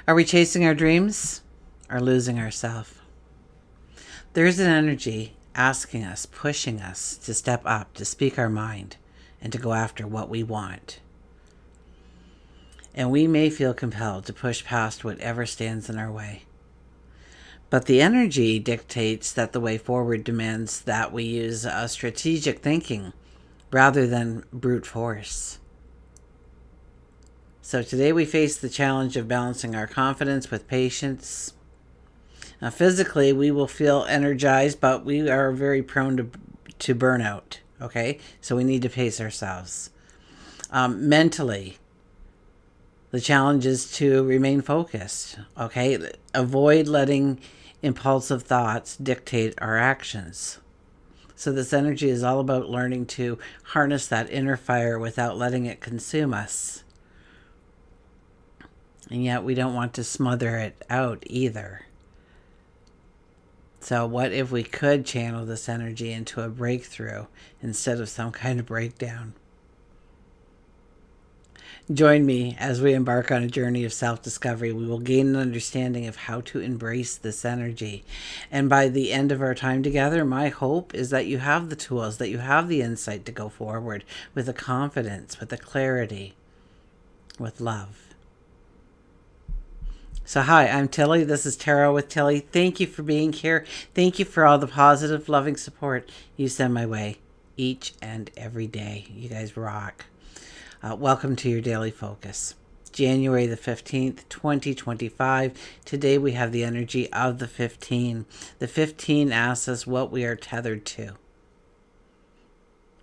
Are we chasing our dreams or losing ourselves? There's an energy asking us, pushing us to step up, to speak our mind, and to go after what we want. And we may feel compelled to push past whatever stands in our way. But the energy dictates that the way forward demands that we use strategic thinking rather than brute force. So today we face the challenge of balancing our confidence with patience. Now, physically, we will feel energized, but we are very prone to burnout. Okay, so we need to pace ourselves. Mentally, the challenge is to remain focused. Okay, avoid letting impulsive thoughts dictate our actions. So this energy is all about learning to harness that inner fire without letting it consume us. And yet we don't want to smother it out either. So what if we could channel this energy into a breakthrough instead of some kind of breakdown? Join me as we embark on a journey of self-discovery. We will gain an understanding of how to embrace this energy. And by the end of our time together, my hope is that you have the tools, that you have the insight to go forward with a confidence, with a clarity, with love. So hi, I'm Tilly. This is Tarot with Tilly. Thank you for being here. Thank you for all the positive, loving support you send my way each and every day. You guys rock. Welcome to your daily focus. January the 15th, 2025. Today we have the energy of the 15. The 15 asks us what we are tethered to.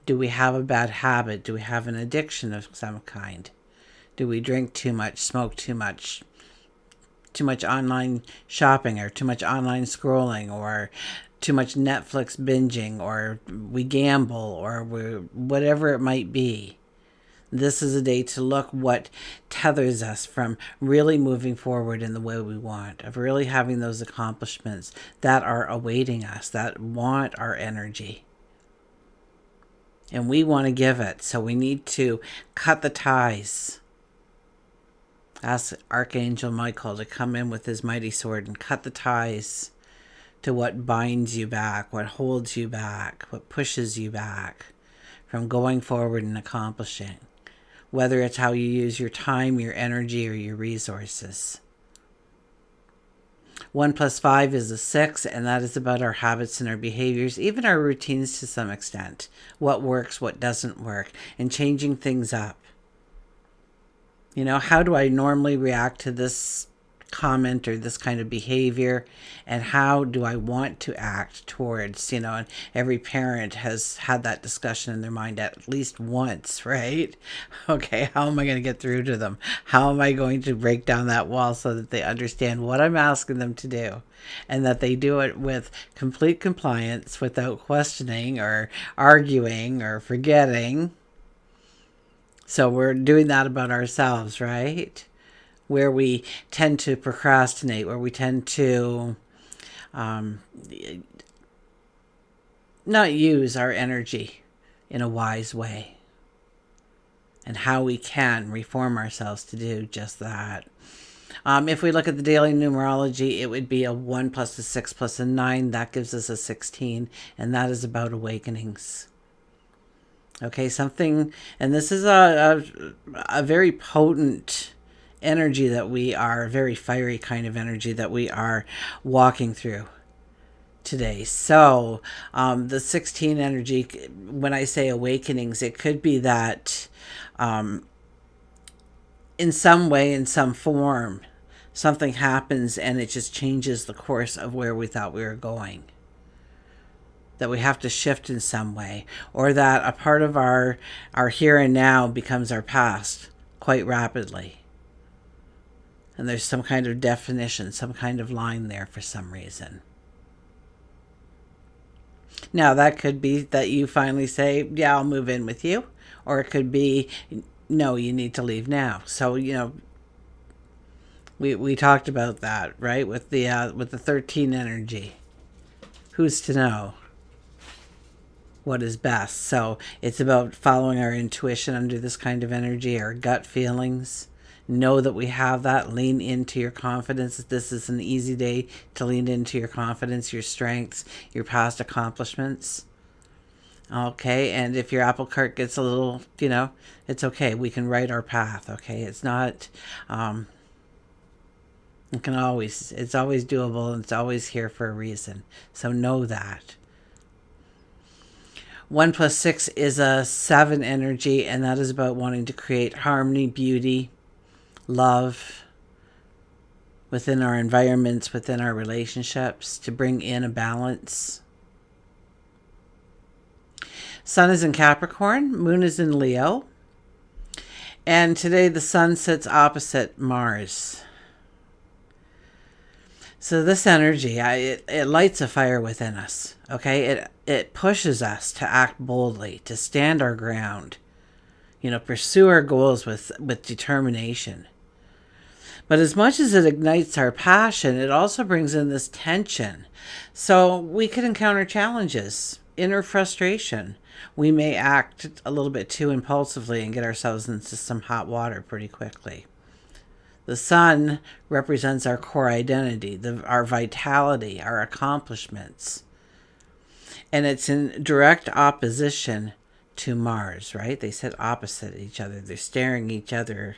Do we have a bad habit? Do we have an addiction of some kind? Do we drink too much, smoke too much online shopping, or too much online scrolling, or too much Netflix binging, or we gamble, or whatever it might be? This is a day to look what tethers us from really moving forward in the way we want, of really having those accomplishments that are awaiting us, that want our energy. And we want to give it, so we need to cut the ties. Ask Archangel Michael to come in with his mighty sword and cut the ties to what binds you back, what holds you back, what pushes you back from going forward and accomplishing, whether it's how you use your time, your energy, or your resources. 1 + 5 is a 6, and that is about our habits and our behaviors, even our routines to some extent. What works, what doesn't work, and changing things up. You know, how do I normally react to this comment or this kind of behavior, and how do I want to act towards, and every parent has had that discussion in their mind at least once, right? Okay, how am I going to get through to them? How am I going to break down that wall so that they understand what I'm asking them to do, and that they do it with complete compliance without questioning or arguing or forgetting? So we're doing that about ourselves, right? Where we tend to procrastinate, where we tend to not use our energy in a wise way, and how we can reform ourselves to do just that. If we look at the daily numerology, it would be a 1 + a 6 + a 9. That gives us a 16, and that is about awakenings. Okay, something, and this is a very potent energy that we are, very fiery kind of energy that we are walking through today. So the 16 energy, when I say awakenings, it could be that in some way, in some form, something happens and it just changes the course of where we thought we were going. That we have to shift in some way, or that a part of our here and now becomes our past quite rapidly. And there's some kind of definition, some kind of line there for some reason. Now, that could be that you finally say, yeah, I'll move in with you. Or it could be, no, you need to leave now. So, we talked about that, right? With the 13 energy. Who's to know what is best? So it's about following our intuition under this kind of energy, our gut feelings, know that we have that. Lean into your confidence. This is an easy day to lean into your confidence, your strengths, your past accomplishments. Okay, and if your apple cart gets a little, it's okay. We can write our path. Okay, it's not. It's always doable, and it's always here for a reason. So know that. 1 plus 6 is a 7 energy, and that is about wanting to create harmony, beauty, love within our environments, within our relationships, to bring in a balance. Sun is in Capricorn, Moon is in Leo, and today the Sun sits opposite Mars. So this energy, it lights a fire within us, okay? It pushes us to act boldly, to stand our ground, pursue our goals with determination. But as much as it ignites our passion, it also brings in this tension. So we could encounter challenges, inner frustration. We may act a little bit too impulsively and get ourselves into some hot water pretty quickly. The Sun represents our core identity, our vitality, our accomplishments. And it's in direct opposition to Mars, right? They sit opposite each other. They're staring each other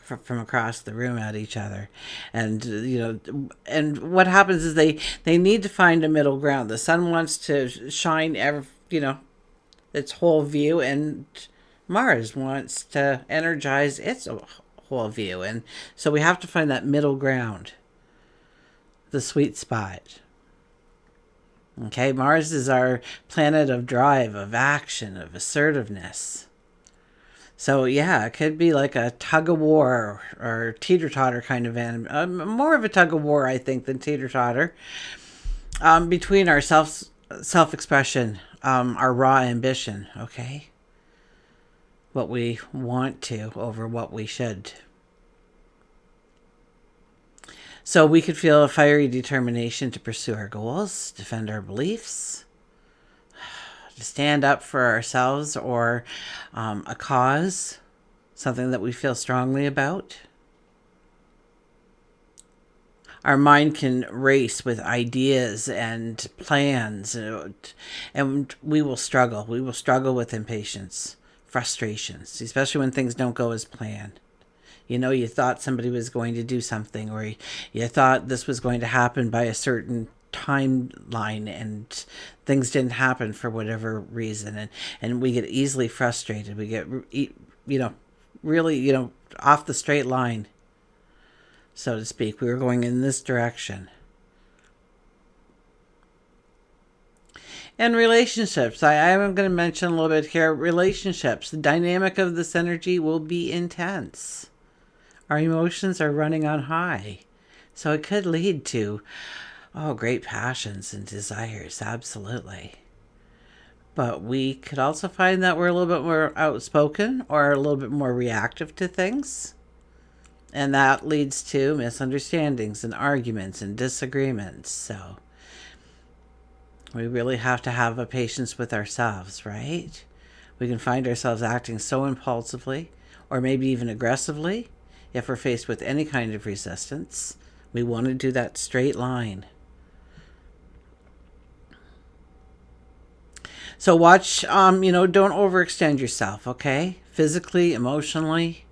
from across the room at each other. And, and what happens is they need to find a middle ground. The Sun wants to shine, its whole view, and Mars wants to energize its whole view. And so we have to find that middle ground, the sweet spot. Okay, Mars is our planet of drive, of action, of assertiveness. So yeah, it could be like a tug of war or teeter-totter kind of more of a tug of war, I think, than teeter-totter, between our self-expression, our raw ambition, okay? What we want to over what we should. So we could feel a fiery determination to pursue our goals, defend our beliefs, to stand up for ourselves or a cause, something that we feel strongly about. Our mind can race with ideas and plans, and we will struggle. We will struggle with impatience, frustrations, especially when things don't go as planned. You thought somebody was going to do something, or you thought this was going to happen by a certain timeline, and things didn't happen for whatever reason. And we get easily frustrated. We get, really, off the straight line, so to speak. We were going in this direction. And relationships, I'm going to mention a little bit here. Relationships, the dynamic of this energy will be intense. Our emotions are running on high. So it could lead to, great passions and desires, absolutely. But we could also find that we're a little bit more outspoken or a little bit more reactive to things. And that leads to misunderstandings and arguments and disagreements. So we really have to have a patience with ourselves, right? We can find ourselves acting so impulsively or maybe even aggressively. If we're faced with any kind of resistance, we want to do that straight line. So watch, don't overextend yourself, okay? Physically, emotionally,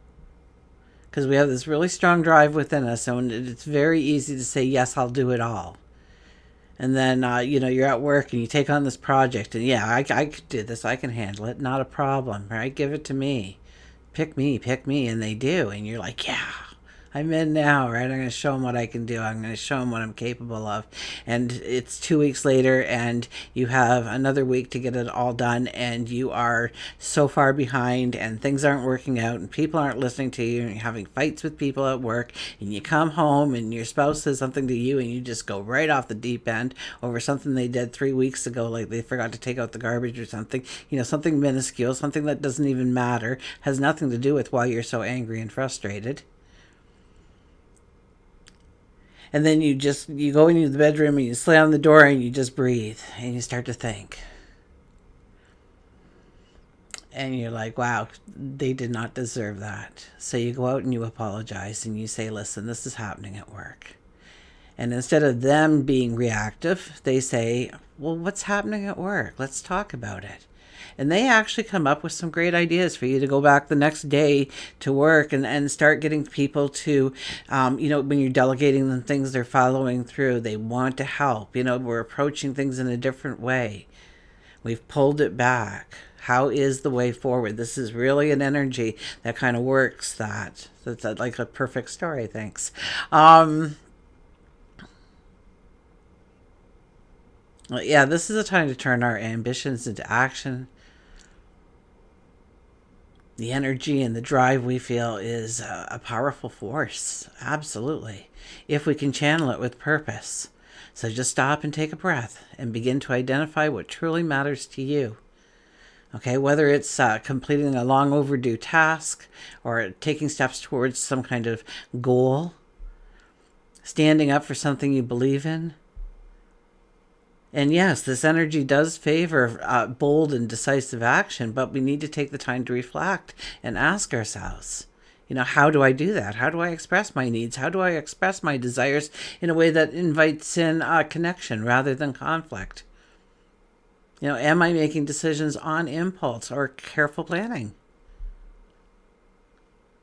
because we have this really strong drive within us, and it's very easy to say, yes, I'll do it all. And then, you're at work and you take on this project, and yeah, I could do this, I can handle it, not a problem, right? Give it to me. Pick me, and they do, and you're like, yeah, I'm in now, right? I'm going to show them what I can do. I'm going to show them what I'm capable of. And it's 2 weeks later, and you have another week to get it all done, and you are so far behind, and things aren't working out, and people aren't listening to you, and you're having fights with people at work, and you come home, and your spouse says something to you, and you just go right off the deep end over something they did 3 weeks ago, like they forgot to take out the garbage or something, something minuscule, something that doesn't even matter, has nothing to do with why you're so angry and frustrated. And then you go into the bedroom and you slam on the door and you just breathe and you start to think. and you're like, wow, they did not deserve that. So you go out and you apologize and you say, listen, this is happening at work. And instead of them being reactive, they say, well, what's happening at work? Let's talk about it. And they actually come up with some great ideas for you to go back the next day to work and start getting people to, when you're delegating them things they're following through, they want to help. We're approaching things in a different way. We've pulled it back. How is the way forward? This is really an energy that kind of works that. That's like a perfect story. Thanks. Yeah, this is a time to turn our ambitions into action. The energy and the drive we feel is a powerful force. Absolutely. If we can channel it with purpose. So just stop and take a breath and begin to identify what truly matters to you. Okay, whether it's completing a long overdue task or taking steps towards some kind of goal, standing up for something you believe in. And yes, this energy does favor bold and decisive action, but we need to take the time to reflect and ask ourselves, how do I do that? How do I express my needs? How do I express my desires in a way that invites in connection rather than conflict? Am I making decisions on impulse or careful planning?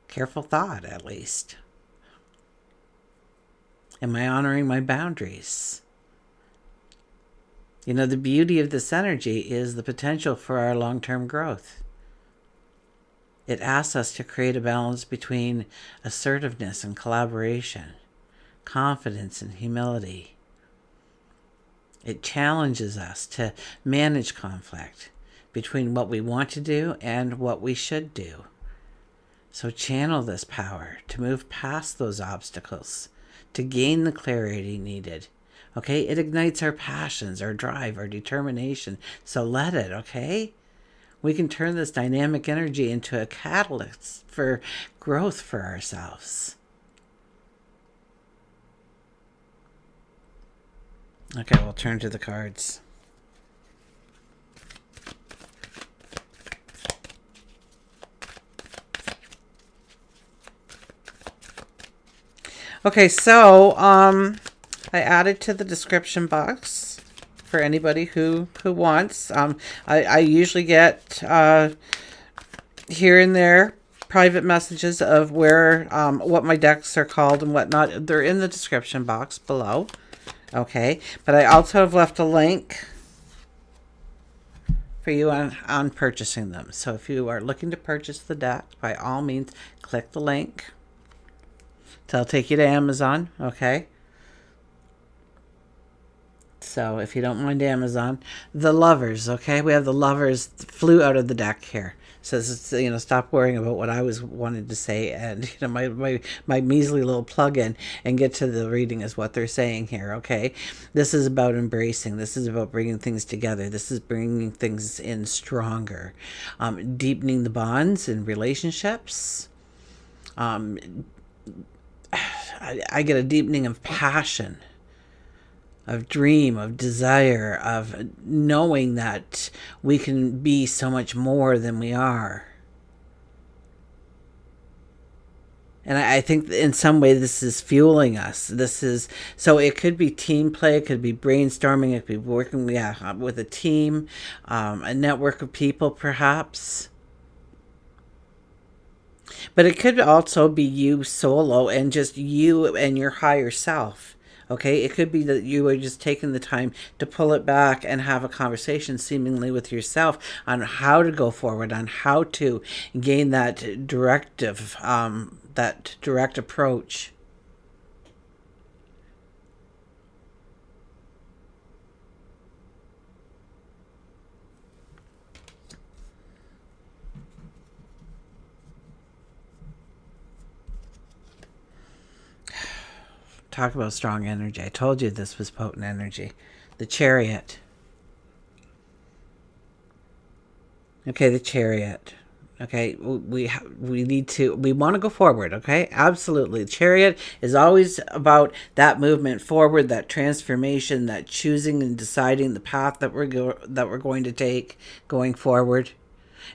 Careful thought, at least. Am I honoring my boundaries? The beauty of this energy is the potential for our long-term growth. It asks us to create a balance between assertiveness and collaboration, confidence and humility. It challenges us to manage conflict between what we want to do and what we should do. So channel this power to move past those obstacles, to gain the clarity needed. Okay, it ignites our passions, our drive, our determination. So let it, okay? We can turn this dynamic energy into a catalyst for growth for ourselves. Okay, we'll turn to the cards. Okay, so I added to the description box for anybody who wants. I usually get here and there private messages of where what my decks are called and whatnot. They're in the description box below. Okay, but I also have left a link for you on purchasing them. So if you are looking to purchase the deck, by all means, click the link. So I'll take you to Amazon. Okay. So if you don't mind Amazon, the Lovers, okay? We have the Lovers flew out of the deck here. So stop worrying about what I was wanting to say and my measly little plug-in and get to the reading is what they're saying here, okay? This is about embracing. This is about bringing things together. This is bringing things in stronger. Deepening the bonds in relationships. I get a deepening of passion, of dream, of desire, of knowing that we can be so much more than we are. And I think in some way this is fueling us. So it could be team play, it could be brainstorming, it could be working with a team, a network of people perhaps. But it could also be you solo and just you and your higher self. Okay, it could be that you are just taking the time to pull it back and have a conversation seemingly with yourself on how to go forward, on how to gain that directive, that direct approach. Talk about strong energy. I told you this was potent energy. The Chariot. Okay, the Chariot. Okay, we want to go forward, okay? Absolutely. The Chariot is always about that movement forward, that transformation, that choosing and deciding the path that we're going to take going forward.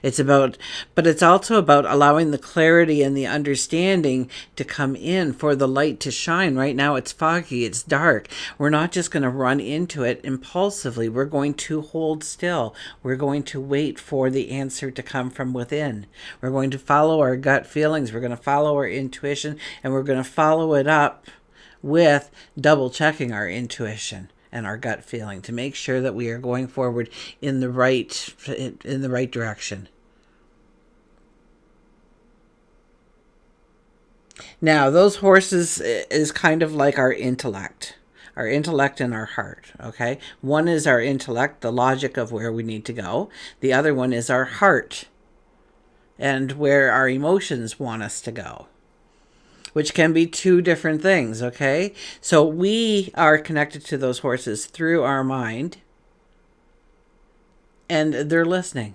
It's about, but it's also about allowing the clarity and the understanding to come in for the light to shine. Right now it's foggy, it's dark. We're not just going to run into it impulsively. We're going to hold still. We're going to wait for the answer to come from within. We're going to follow our gut feelings. We're going to follow our intuition, and we're going to follow it up with double checking our intuition and our gut feeling to make sure that we are going forward in the right direction. Now, those horses is kind of like our intellect and our heart. Okay, one is our intellect, the logic of where we need to go. The other one is our heart and where our emotions want us to go, which can be two different things, okay? So we are connected to those horses through our mind, and they're listening.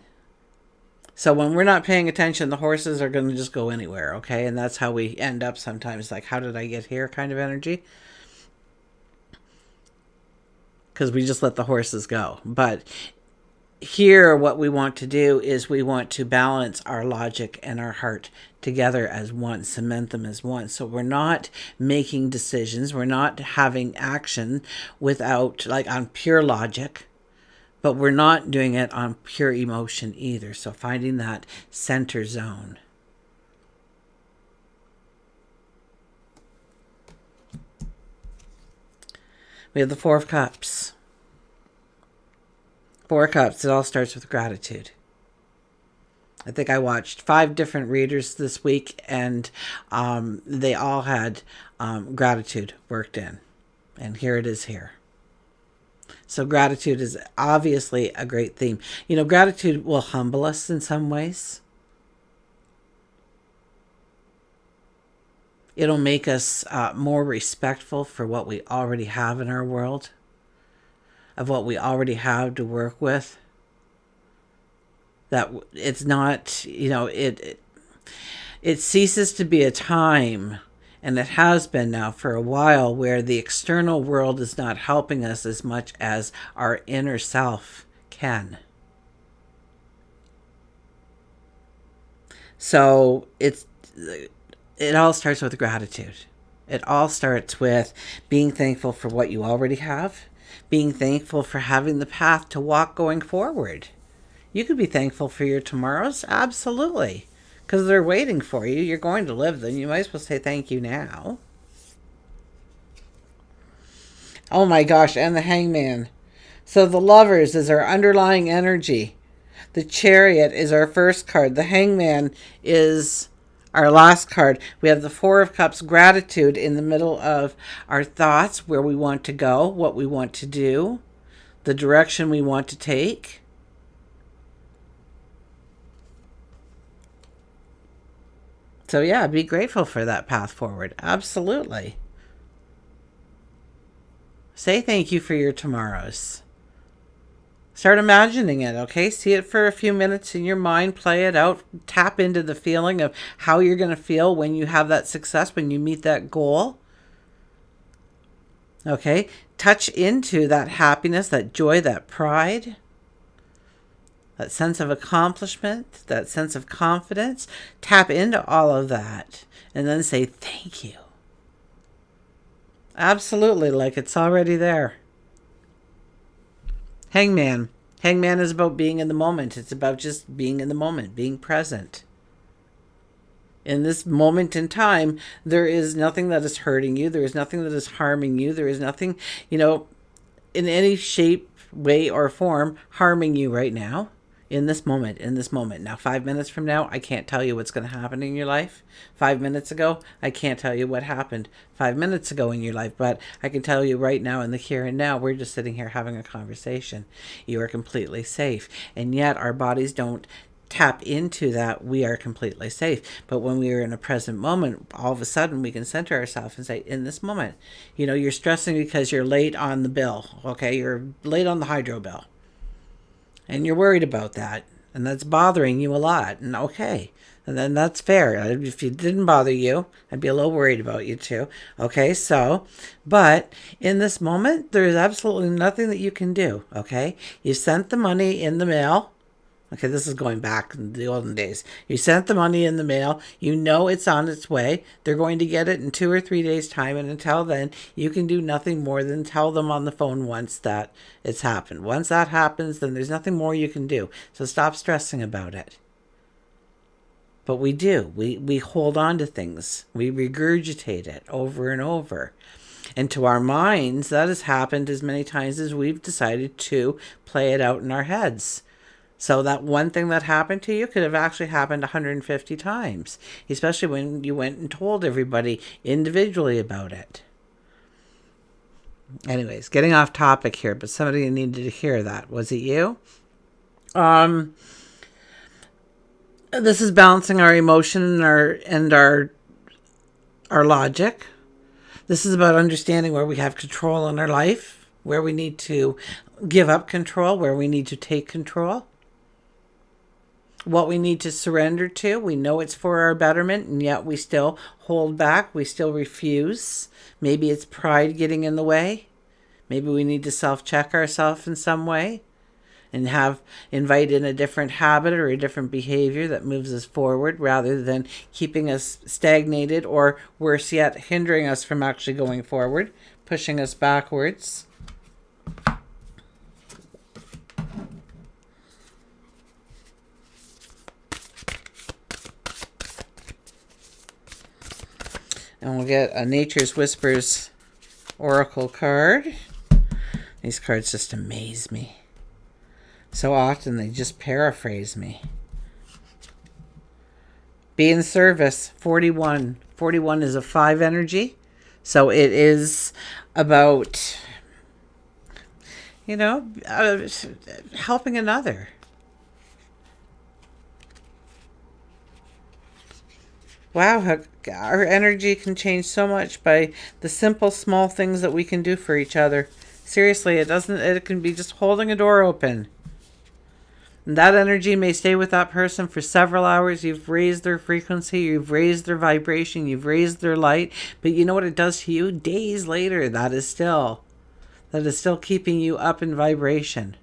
So when we're not paying attention, the horses are going to just go anywhere, okay? And that's how we end up sometimes, like, how did I get here kind of energy? Because we just let the horses go. But here, what we want to do is we want to balance our logic and our heart together as one, cement them as one. So we're not making decisions, we're not having action without, like, on pure logic, but we're not doing it on pure emotion either. So finding that center zone. We have the Four of Cups. Four of Cups, it all starts with gratitude. I think I watched 5 different readers this week, and they all had gratitude worked in. And here it is here. So gratitude is obviously a great theme. You know, gratitude will humble us in some ways. It'll make us more respectful for what we already have in our world, of what we already have to work with. That it's not, you know, it ceases to be a time, and it has been now for a while, where the external world is not helping us as much as our inner self can. So it all starts with gratitude. It all starts with being thankful for what you already have, being thankful for having the path to walk going forward. You could be thankful for your tomorrows, absolutely, because they're waiting for you. You're going to live them. You might as well say thank you now. Oh my gosh, and the Hangman. So the Lovers is our underlying energy. The Chariot is our first card. The Hangman is our last card. We have the Four of Cups, gratitude, in the middle of our thoughts, where we want to go, what we want to do, the direction we want to take. So yeah, be grateful for that path forward. Absolutely. Say thank you for your tomorrows. Start imagining it, okay? See it for a few minutes in your mind. Play it out. Tap into the feeling of how you're going to feel when you have that success, when you meet that goal. Okay? Touch into that happiness, that joy, that pride, that sense of accomplishment, that sense of confidence. Tap into all of that and then say thank you. Absolutely, like it's already there. Hangman. Hangman is about being in the moment. It's about just being in the moment, being present. In this moment in time, there is nothing that is hurting you. There is nothing that is harming you. There is nothing, in any shape, way, or form harming you right now. In this moment. Now, 5 minutes from now, I can't tell you what's going to happen in your life. 5 minutes ago, I can't tell you what happened 5 minutes ago in your life, but I can tell you right now in the here and now, we're just sitting here having a conversation. You are completely safe. And yet our bodies don't tap into that we are completely safe. But when we are in a present moment, all of a sudden we can center ourselves and say, in this moment, you're stressing because you're late on the bill. Okay, you're late on the hydro bill. And you're worried about that, and that's bothering you a lot, and okay, and then that's fair. If it didn't bother you, I'd be a little worried about you too. Okay, but in this moment, there is absolutely nothing that you can do. Okay, you sent the money in the mail. Okay, this is going back in the olden days. You sent the money in the mail. You know it's on its way. They're going to get it in 2 or 3 days' time. And until then, you can do nothing more than tell them on the phone once that it's happened. Once that happens, then there's nothing more you can do. So stop stressing about it. But we do. We hold on to things. We regurgitate it over and over. And to our minds, that has happened as many times as we've decided to play it out in our heads. So that one thing that happened to you could have actually happened 150 times, especially when you went and told everybody individually about it. Anyways, getting off topic here, but somebody needed to hear that. Was it you? This is balancing our emotion and our logic. This is about understanding where we have control in our life, where we need to give up control, where we need to take control. What we need to surrender to. We know it's for our betterment, and yet we still hold back. We still refuse. Maybe it's pride getting in the way. Maybe we need to self-check ourselves in some way and invite in a different habit or a different behavior that moves us forward rather than keeping us stagnated, or worse yet, hindering us from actually going forward, pushing us backwards. And we'll get a Nature's Whispers Oracle card. These cards just amaze me. So often they just paraphrase me. Be in service, 41. 41 is a 5 energy. So it is about, helping another. Wow, our energy can change so much by the simple, small things that we can do for each other. Seriously, it can be just holding a door open. And that energy may stay with that person for several hours. You've raised their frequency, you've raised their vibration, you've raised their light. But you know what it does to you? Days later, that is still keeping you up in vibration.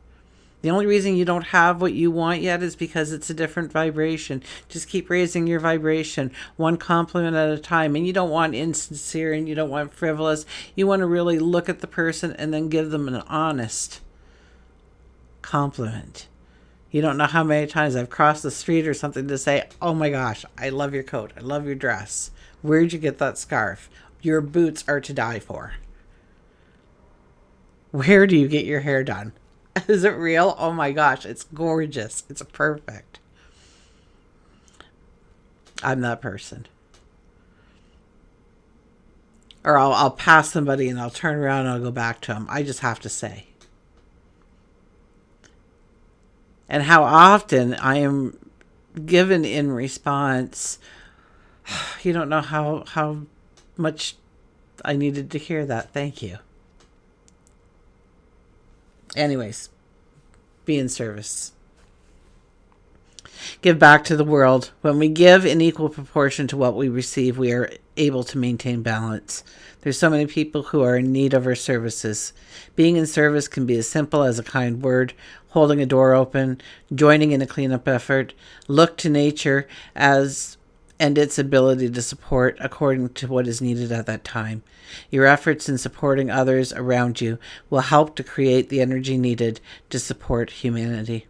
The only reason you don't have what you want yet is because it's a different vibration. Just keep raising your vibration, one compliment at a time. And you don't want insincere and you don't want frivolous. You want to really look at the person and then give them an honest compliment. You don't know how many times I've crossed the street or something to say, oh my gosh, I love your coat. I love your dress. Where'd you get that scarf? Your boots are to die for. Where do you get your hair done? Is it real? Oh my gosh, it's gorgeous. It's perfect. I'm that person. Or I'll pass somebody and I'll turn around and I'll go back to them. I just have to say. And how often I am given in response, you don't know how much I needed to hear that. Thank you. Anyways, be in service. Give back to the world. When we give in equal proportion to what we receive, we are able to maintain balance. There's so many people who are in need of our services. Being in service can be as simple as a kind word, holding a door open, joining in a cleanup effort. Look to nature and its ability to support according to what is needed at that time. Your efforts in supporting others around you will help to create the energy needed to support humanity.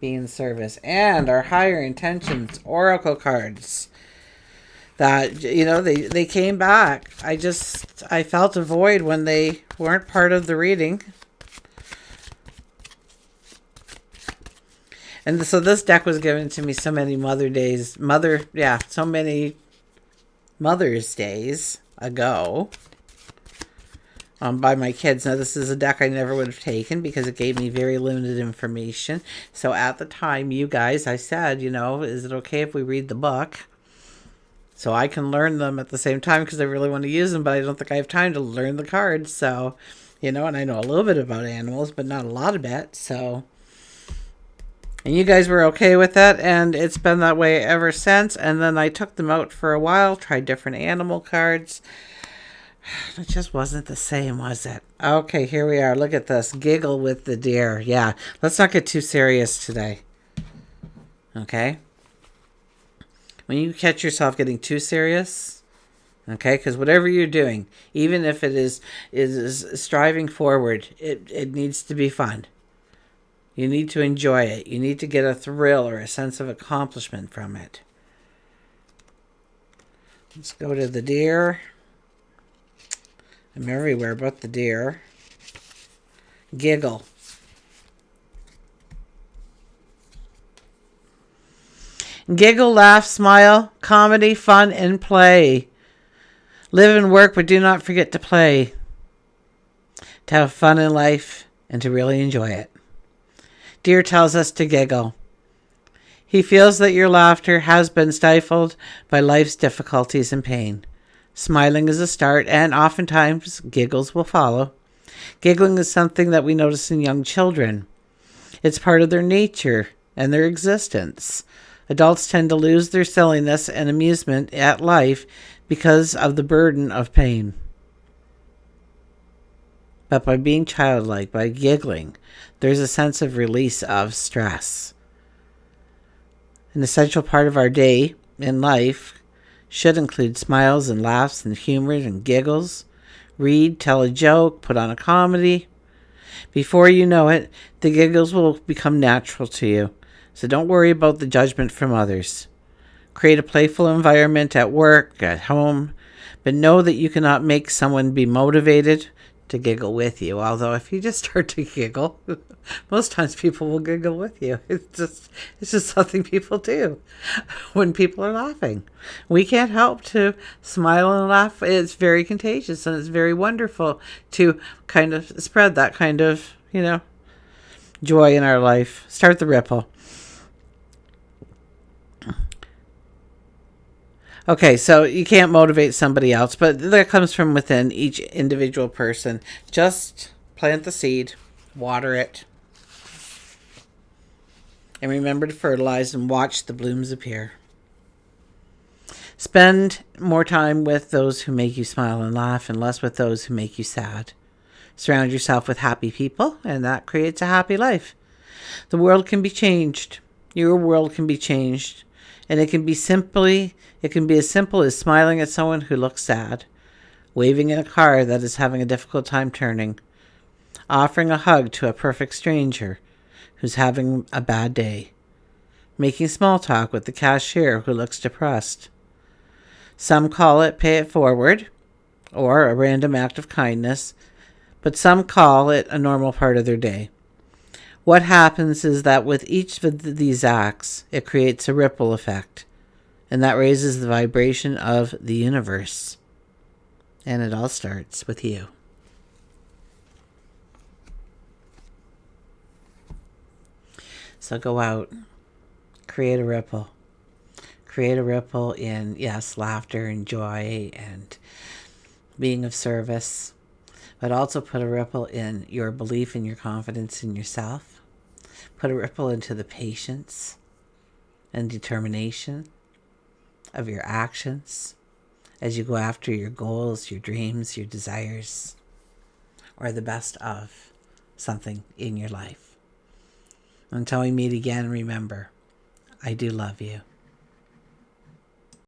Be in service. And our higher intentions oracle cards that, they came back. I felt a void when they weren't part of the reading. And so this deck was given to me so many so many Mother's Days ago by my kids. Now, this is a deck I never would have taken because it gave me very limited information. So at the time, you guys, I said, is it okay if we read the book? So I can learn them at the same time because I really want to use them, but I don't think I have time to learn the cards. So, and I know a little bit about animals, but not a lot of it, so... And you guys were okay with that, and it's been that way ever since. And then I took them out for a while, tried different animal cards. It just wasn't the same, was it? Okay, here we are. Look at this. Giggle with the deer. Yeah, let's not get too serious today. Okay? When you catch yourself getting too serious, okay, because whatever you're doing, even if it is striving forward, it needs to be fun. You need to enjoy it. You need to get a thrill or a sense of accomplishment from it. Let's go to the deer. I'm everywhere but the deer. Giggle. Giggle, laugh, smile, comedy, fun, and play. Live and work, but do not forget to play. To have fun in life and to really enjoy it. Deer tells us to giggle. He feels that your laughter has been stifled by life's difficulties and pain. Smiling is a start, and oftentimes giggles will follow. Giggling is something that we notice in young children. It's part of their nature and their existence. Adults tend to lose their silliness and amusement at life because of the burden of pain. But by being childlike, by giggling, there's a sense of release of stress. An essential part of our day in life should include smiles and laughs and humor and giggles. Read, tell a joke, put on a comedy. Before you know it, the giggles will become natural to you. So don't worry about the judgment from others. Create a playful environment at work, at home, but know that you cannot make someone be motivated to giggle with you. Although if you just start to giggle, most times people will giggle with you. It's just something people do when people are laughing. We can't help to smile and laugh. It's very contagious, and it's very wonderful to kind of spread that kind of, joy in our life. Start the ripple. Okay, so you can't motivate somebody else, but that comes from within each individual person. Just plant the seed, water it, and remember to fertilize and watch the blooms appear. Spend more time with those who make you smile and laugh and less with those who make you sad. Surround yourself with happy people, and that creates a happy life. The world can be changed. Your world can be changed. And it can be as simple as smiling at someone who looks sad, waving in a car that is having a difficult time turning, offering a hug to a perfect stranger who's having a bad day, making small talk with the cashier who looks depressed. Some call it pay it forward or a random act of kindness, but some call it a normal part of their day. What happens is that with each of these acts, it creates a ripple effect, and that raises the vibration of the universe. And it all starts with you. So go out, create a ripple. Create a ripple in, yes, laughter and joy and being of service, but also put a ripple in your belief and your confidence in yourself. Put a ripple into the patience and determination of your actions as you go after your goals, your dreams, your desires, or the best of something in your life. Until we meet again, remember, I do love you.